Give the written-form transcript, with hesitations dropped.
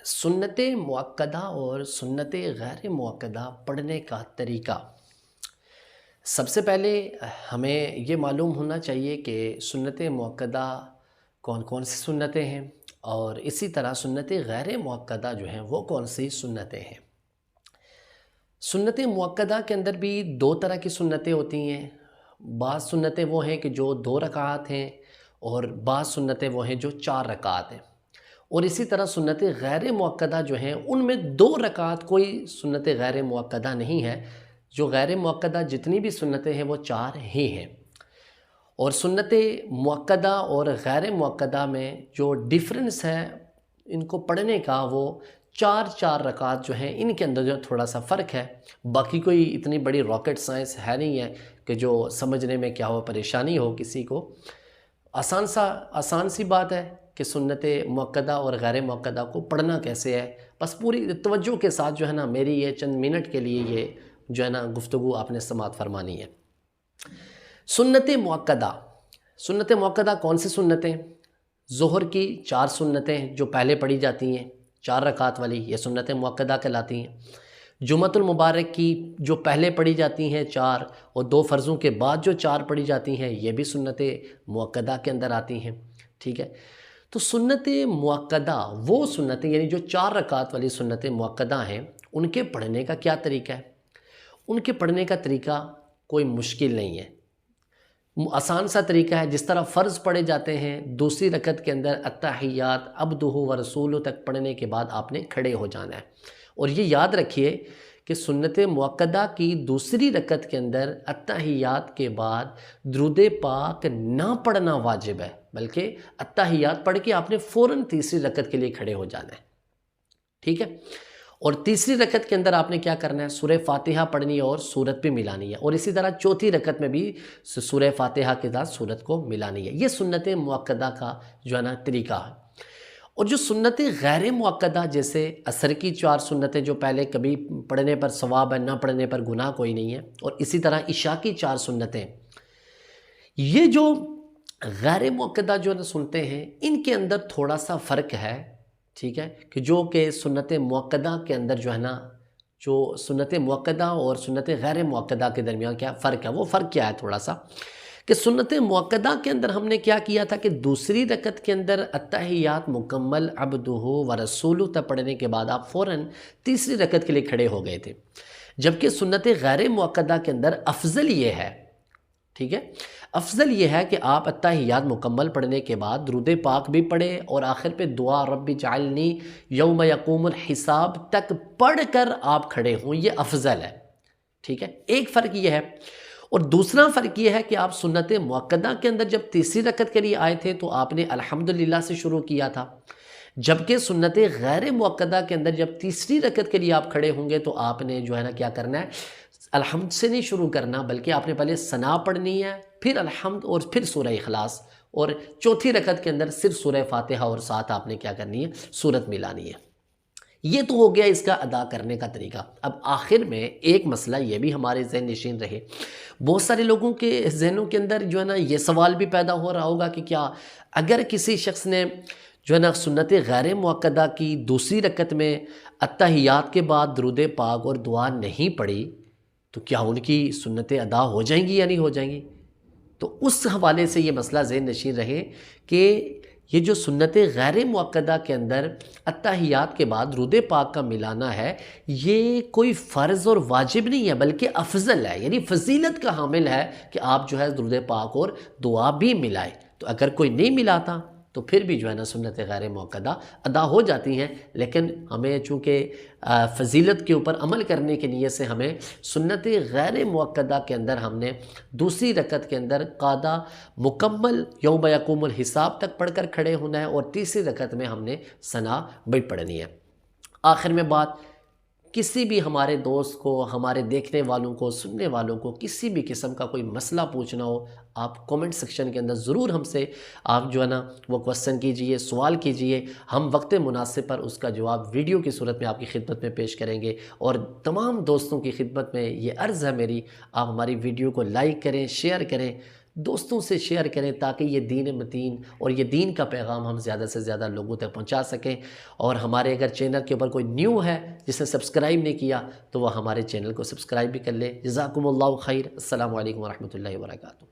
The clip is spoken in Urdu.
سنت مؤکدہ اور سنت غیر مؤکدہ پڑھنے کا طریقہ۔ سب سے پہلے ہمیں یہ معلوم ہونا چاہیے کہ سنت مؤکدہ کون کون سی سنتیں ہیں، اور اسی طرح سنت غیر مؤکدہ جو ہیں وہ کون سی سنتیں ہیں۔ سنت مؤکدہ کے اندر بھی دو طرح کی سنتیں ہوتی ہیں۔ بعض سنتیں وہ ہیں کہ جو 2 رکعات ہیں، اور بعض سنتیں وہ ہیں جو 4 رکعات ہیں۔ اور اسی طرح سنت غیر مؤکدہ جو ہیں ان میں 2 رکعات کوئی سنت غیر مؤکدہ نہیں ہے۔ جو غیر مؤکدہ جتنی بھی سنتیں ہیں وہ 4 ہی ہیں۔ اور سنت مؤکدہ اور غیر مؤکدہ میں جو ڈیفرنس ہے ان کو پڑھنے کا، وہ 4 رکعات جو ہیں ان کے اندر جو تھوڑا سا فرق ہے۔ باقی کوئی اتنی بڑی راکٹ سائنس ہے نہیں ہے کہ جو سمجھنے میں کیا ہو پریشانی ہو کسی کو۔ آسان سی بات ہے کہ سنت مؤکدہ اور غیر مؤکدہ کو پڑھنا کیسے ہے۔ بس پوری توجہ کے ساتھ جو ہے نا میری یہ چند منٹ کے لیے یہ جو ہے نا گفتگو آپ نے سماعت فرمانی ہے۔ سنت مؤکدہ کون سی سنتیں؟ ظہر کی 4 سنتیں جو پہلے پڑھی جاتی ہیں 4 رکعت والی، یہ سنت مؤکدہ کہلاتی ہیں۔ جمعۃ المبارک کی جو پہلے پڑھی جاتی ہیں 4، اور 2 فرضوں کے بعد جو 4 پڑھی جاتی ہیں یہ بھی سنت مؤکدہ کے اندر آتی ہیں، ٹھیک ہے۔ تو سنت مؤکدہ وہ سنتیں یعنی جو 4 رکعت والی سنت مؤکدہ ہیں ان کے پڑھنے کا کیا طریقہ ہے؟ ان کے پڑھنے کا طریقہ کوئی مشکل نہیں ہے، آسان سا طریقہ ہے۔ جس طرح فرض پڑھے جاتے ہیں، دوسری رکعت کے اندر التحیات عبدہ ورسولہ تک پڑھنے کے بعد آپ نے کھڑے ہو جانا ہے۔ اور یہ یاد رکھیے کہ سنت مؤکدہ کی دوسری رکعت کے اندر التحیات کے بعد درود پاک نہ پڑھنا واجب ہے، بلکہ التحیات پڑھ کے آپ نے فوراً تیسری رکعت کے لیے کھڑے ہو جانا ہے، ٹھیک ہے۔ اور تیسری رکعت کے اندر آپ نے کیا کرنا ہے؟ سورہ فاتحہ پڑھنی ہے اور سورت بھی ملانی ہے، اور اسی طرح چوتھی رکعت میں بھی سورہ فاتحہ کے ساتھ سورت کو ملانی ہے۔ یہ سنت مؤکدہ کا جو ہے نا طریقہ ہے۔ اور جو سنت غیر مؤکدہ جیسے عصر کی 4 سنتیں جو پہلے کبھی پڑھنے پر ثواب ہے، نہ پڑھنے پر گناہ کوئی نہیں ہے، اور اسی طرح عشاء کی 4 سنتیں، یہ جو غیر مؤکدہ جو سنتے ہیں ان کے اندر تھوڑا سا فرق ہے، ٹھیک ہے، کہ جو کہ سنت مؤکدہ کے اندر جو ہے نا، جو سنت مؤکدہ اور سنت غیر مؤکدہ کے درمیان کیا فرق ہے؟ وہ فرق کیا ہے تھوڑا سا، کہ سنت مؤکدہ کے اندر ہم نے کیا کیا تھا کہ دوسری رکعت کے اندر التحیات مکمل عبدہ ورسولہ تک پڑھنے کے بعد آپ فوراً تیسری رکعت کے لیے کھڑے ہو گئے تھے، جبکہ سنت غیر مؤکدہ کے اندر افضل یہ ہے، ٹھیک ہے، افضل یہ ہے کہ آپ التحیات مکمل پڑھنے کے بعد درود پاک بھی پڑھیں، اور آخر پہ دعا رب اجعلنی یوم یقوم الحساب تک پڑھ کر آپ کھڑے ہوں، یہ افضل ہے، ٹھیک ہے۔ ایک فرق یہ ہے، اور دوسرا فرق یہ ہے کہ آپ سنت مؤکدہ کے اندر جب تیسری رکعت کے لیے آئے تھے تو آپ نے الحمدللہ سے شروع کیا تھا، جبکہ سنت غیر مؤکدہ کے اندر جب تیسری رکعت کے لیے آپ کھڑے ہوں گے تو آپ نے جو ہے نا کیا کرنا ہے؟ الحمد سے نہیں شروع کرنا، بلکہ آپ نے پہلے ثنا پڑھنی ہے، پھر الحمد، اور پھر سورہ اخلاص، اور چوتھی رکعت کے اندر صرف سورہ فاتحہ اور ساتھ آپ نے کیا کرنی ہے؟ سورت ملانی ہے۔ یہ تو ہو گیا اس کا ادا کرنے کا طریقہ۔ اب آخر میں ایک مسئلہ یہ بھی ہمارے ذہن نشین رہے، بہت سارے لوگوں کے ذہنوں کے اندر جو ہے نا یہ سوال بھی پیدا ہو رہا ہوگا کہ کیا اگر کسی شخص نے جو ہے نا سنت غیر مؤکدہ کی دوسری رکعت میں التحیات کے بعد درود پاک اور دعا نہیں پڑھی تو کیا ان کی سنتیں ادا ہو جائیں گی یا نہیں ہو جائیں گی؟ تو اس حوالے سے یہ مسئلہ ذہن نشین رہے کہ یہ جو سنت غیر مؤکدہ کے اندر التحیات کے بعد درود پاک کا ملانا ہے، یہ کوئی فرض اور واجب نہیں ہے، بلکہ افضل ہے، یعنی فضیلت کا حامل ہے کہ آپ جو ہے درود پاک اور دعا بھی ملائے۔ تو اگر کوئی نہیں ملاتا تو پھر بھی جو ہے نا سنت غیر مؤکدہ ادا ہو جاتی ہیں، لیکن ہمیں چونکہ فضیلت کے اوپر عمل کرنے کے نیت سے ہمیں سنت غیر مؤکدہ کے اندر ہم نے دوسری رکعت کے اندر قاعدہ مکمل یوم یقوم الحساب تک پڑھ کر کھڑے ہونا ہے، اور تیسری رکعت میں ہم نے ثنا بھی پڑھنی ہے۔ آخر میں بات، کسی بھی ہمارے دوست کو، ہمارے دیکھنے والوں کو، سننے والوں کو کسی بھی قسم کا کوئی مسئلہ پوچھنا ہو، آپ کومنٹ سیکشن کے اندر ضرور ہم سے آپ جو ہے نا وہ کوسچن کیجئے، سوال کیجئے، ہم وقت مناسب پر اس کا جواب ویڈیو کی صورت میں آپ کی خدمت میں پیش کریں گے۔ اور تمام دوستوں کی خدمت میں یہ عرض ہے میری، آپ ہماری ویڈیو کو لائک کریں، شیئر کریں، دوستوں سے شیئر کریں تاکہ یہ دین متین اور یہ دین کا پیغام ہم زیادہ سے زیادہ لوگوں تک پہنچا سکیں. اور ہمارے اگر چینل کے اوپر کوئی نیو ہے جس نے سبسکرائب نہیں کیا تو وہ ہمارے چینل کو سبسکرائب بھی کر لے. جزاکم اللہ خیر. السلام علیکم ورحمۃ اللہ وبرکاتہ.